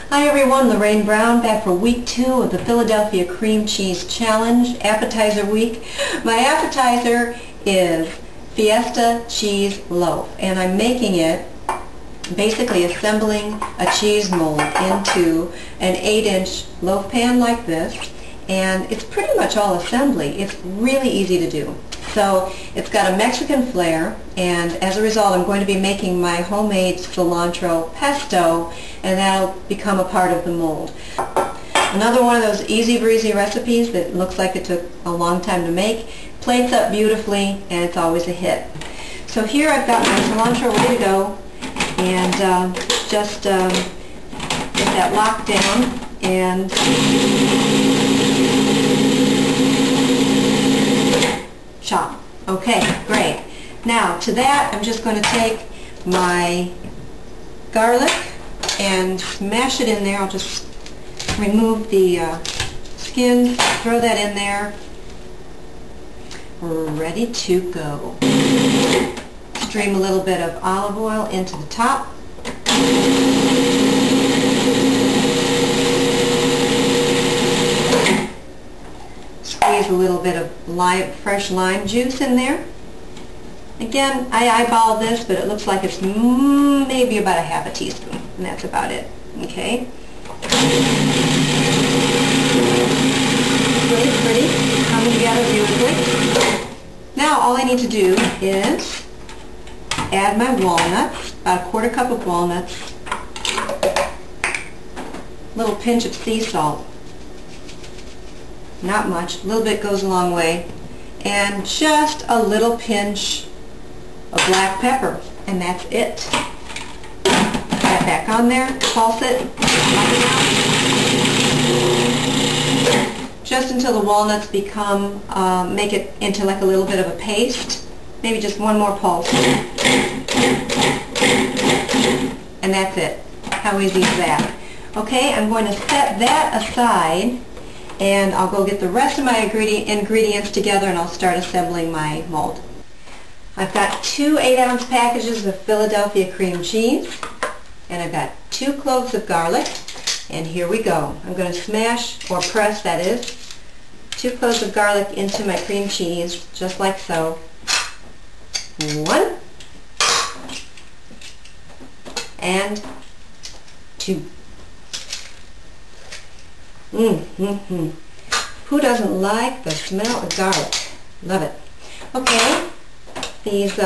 Hi everyone, Lorraine Brown back for week 2 of the Philadelphia Cream Cheese Challenge, appetizer week. My appetizer is Fiesta cheese loaf, and I'm making it basically assembling a cheese mold into an 8-inch loaf pan like this, and it's pretty much all assembly. It's really easy to do. So it's got a Mexican flair, and as a result I'm going to be making my homemade cilantro pesto, and that'll become a part of the mold. Another one of those easy breezy recipes that looks like it took a long time to make. Plates up beautifully, and it's always a hit. So here I've got my cilantro ready to go, and just get that locked down and chop. Okay, great. Now to that I'm just going to take my garlic and smash it in there. I'll just remove the skin, throw that in there. We're ready to go. Stream a little bit of olive oil into the top. Squeeze a little bit of fresh lime juice in there. Again, I eyeball this, but it looks like it's maybe about a half a teaspoon, and that's about it. Okay. Really pretty, coming together beautifully. Now all I need to do is add my walnuts, about a 1/4 cup of walnuts, a little pinch of sea salt. Not much, a little bit goes a long way, and just a little pinch of black pepper, and that's it. Put that back on there, pulse it, just until the walnuts become, make it into like a little bit of a paste. Maybe just one more pulse. And that's it. How easy is that? Okay, I'm going to set that aside, and I'll go get the rest of my ingredients together, and I'll start assembling my mold. I've got 2 8-ounce packages of Philadelphia cream cheese, and I've got 2 cloves of garlic, and here we go. I'm going to smash, or press that is, 2 cloves of garlic into my cream cheese, just like so. 1 and 2. Who doesn't like the smell of garlic? Love it. Okay, these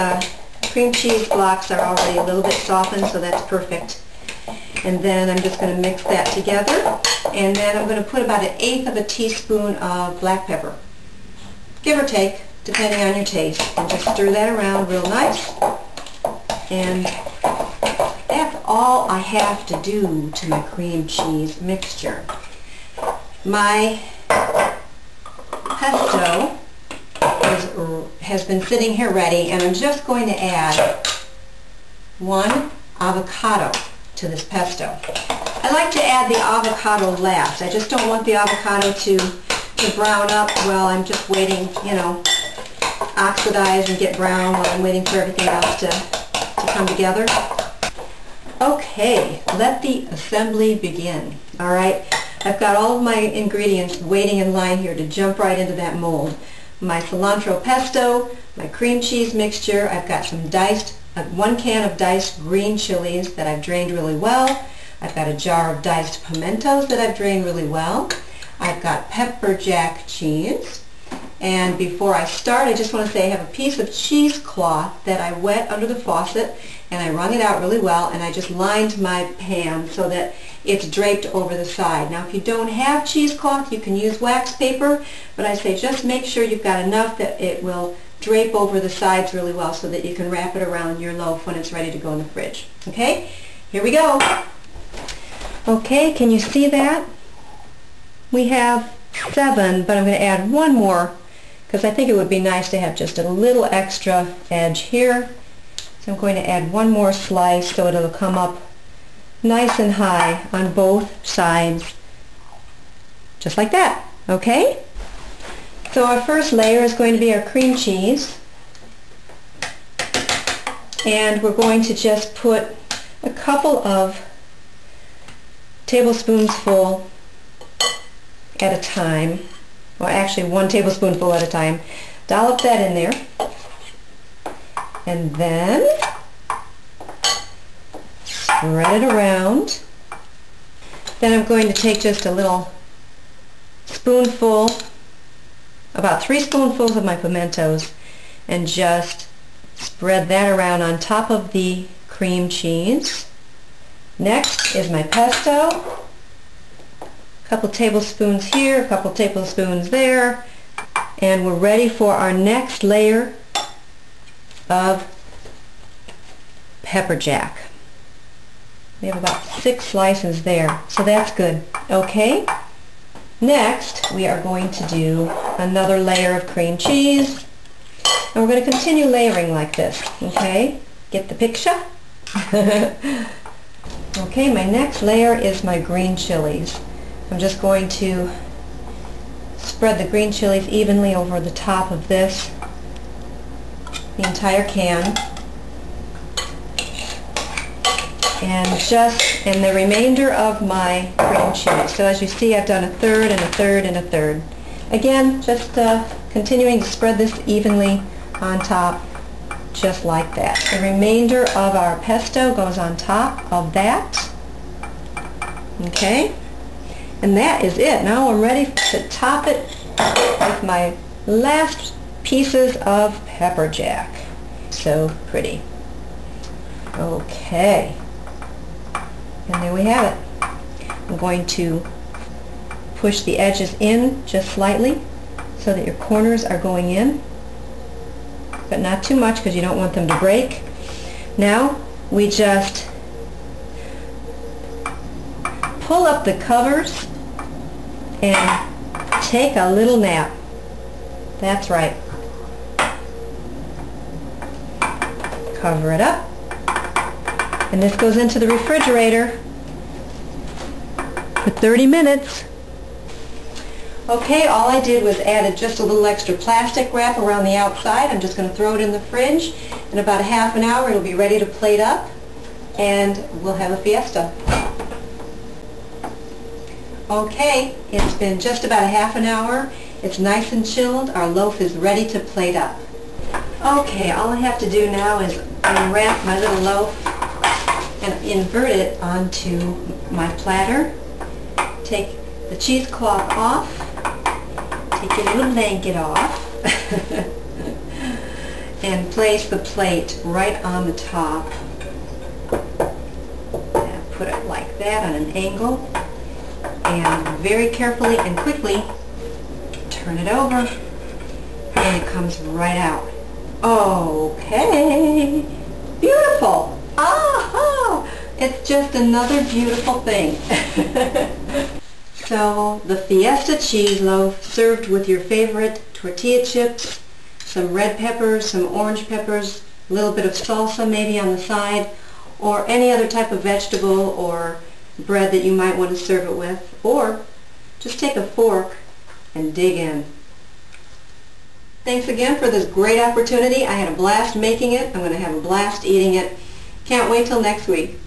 cream cheese blocks are already a little bit softened, so that's perfect. And then I'm just going to mix that together, and then I'm going to put about 1/8 of a teaspoon of black pepper, give or take, depending on your taste, and just stir that around real nice. And that's all I have to do to my cream cheese mixture. My pesto has been sitting here ready, and I'm just going to add 1 avocado to this pesto. I like to add the avocado last. I just don't want the avocado to brown up while I'm just waiting, you know, oxidize and get brown while I'm waiting for everything else to come together. Okay, let the assembly begin. Alright, I've got all of my ingredients waiting in line here to jump right into that mold. My cilantro pesto, my cream cheese mixture, I've got some diced, 1 can of diced green chilies that I've drained really well. I've got a jar of diced pimentos that I've drained really well. I've got pepper jack cheese. And before I start, I just want to say I have a piece of cheesecloth that I wet under the faucet, and I wrung it out really well, and I just lined my pan so that it's draped over the side. Now if you don't have cheesecloth, you can use wax paper, but I say just make sure you've got enough that it will drape over the sides really well so that you can wrap it around your loaf when it's ready to go in the fridge. Okay, here we go. Okay, can you see that? We have 7, but I'm going to add 1 more because I think it would be nice to have just a little extra edge here. So I'm going to add 1 more slice so it'll come up nice and high on both sides, just like that. Okay? So our first layer is going to be our cream cheese, and we're going to just put a couple of tablespoonsful at a time. Well, actually 1 tablespoonful at a time. Dollop that in there. And then spread it around. Then I'm going to take just a little spoonful, about 3 spoonfuls of my pimentos, and just spread that around on top of the cream cheese. Next is my pesto. A couple tablespoons here, a couple tablespoons there, and we're ready for our next layer of pepper jack. We have about 6 slices there, so that's good. Okay, next we are going to do another layer of cream cheese, and we're going to continue layering like this. Okay, get the picture? Okay, my next layer is my green chilies. I'm just going to spread the green chilies evenly over the top of this, the entire can, and the remainder of my cream cheese. So as you see, I've done a third and a third and a third. Again, just continuing to spread this evenly on top, just like that. The remainder of our pesto goes on top of that. Okay, and that is it. Now I'm ready to top it with my last pieces of pepper jack. So pretty. Okay, and there we have it. I'm going to push the edges in just slightly so that your corners are going in, but not too much because you don't want them to break. Now we just pull up the covers and take a little nap. That's right. Cover it up, and this goes into the refrigerator for 30 minutes. Okay, all I did was added just a little extra plastic wrap around the outside. I'm just going to throw it in the fridge. In about a half an hour it'll be ready to plate up, and we'll have a fiesta. Okay, it's been just about a half an hour. It's nice and chilled. Our loaf is ready to plate up. Okay, all I have to do now is unwrap my little loaf and invert it onto my platter. Take the cheesecloth off. Take your little blanket off. And place the plate right on the top. And put it like that on an angle. And very carefully and quickly turn it over, and it comes right out. Okay, beautiful. Aha! It's just another beautiful thing. So the Fiesta cheese loaf served with your favorite tortilla chips, some red peppers, some orange peppers, a little bit of salsa maybe on the side, or any other type of vegetable or bread that you might want to serve it with, or just take a fork and dig in. Thanks again for this great opportunity. I had a blast making it. I'm going to have a blast eating it. Can't wait till next week.